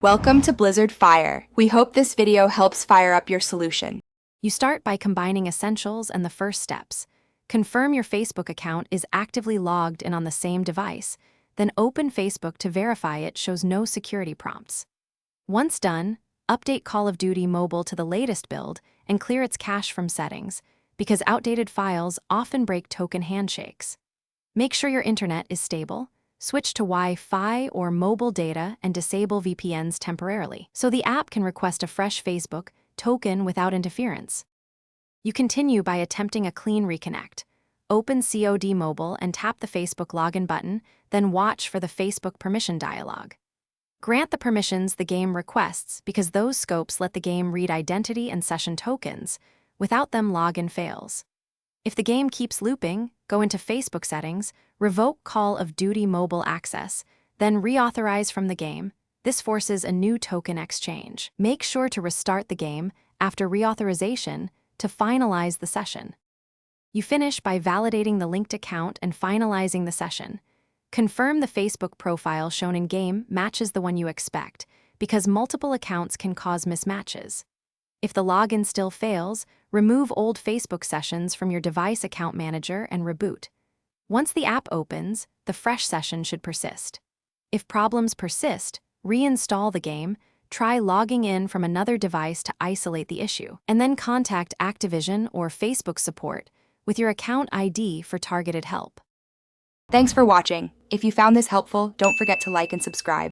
Welcome to Blizzard Fire. We hope this video helps fire up your solution. You start by combining essentials and the first steps. Confirm your Facebook account is actively logged in on the same device, then open Facebook to verify it shows no security prompts. Once done, update Call of Duty Mobile to the latest build and clear its cache from settings, because outdated files often break token handshakes. Make sure your internet is stable. Switch to Wi-Fi or mobile data and disable VPNs temporarily, so the app can request a fresh Facebook token without interference. You continue by attempting a clean reconnect. Open COD Mobile and tap the Facebook login button, then watch for the Facebook permission dialog. Grant the permissions the game requests because those scopes let the game read identity and session tokens. Without them, login fails. If the game keeps looping, go into Facebook settings, revoke Call of Duty Mobile access, then reauthorize from the game. This forces a new token exchange. Make sure to restart the game after reauthorization to finalize the session. You finish by validating the linked account and finalizing the session. Confirm the Facebook profile shown in-game matches the one you expect, because multiple accounts can cause mismatches. If the login still fails, remove old Facebook sessions from your device account manager and reboot. Once the app opens, the fresh session should persist. If problems persist, reinstall the game, try logging in from another device to isolate the issue, and then contact Activision or Facebook support with your account ID for targeted help. Thanks for watching. If you found this helpful, don't forget to like and subscribe.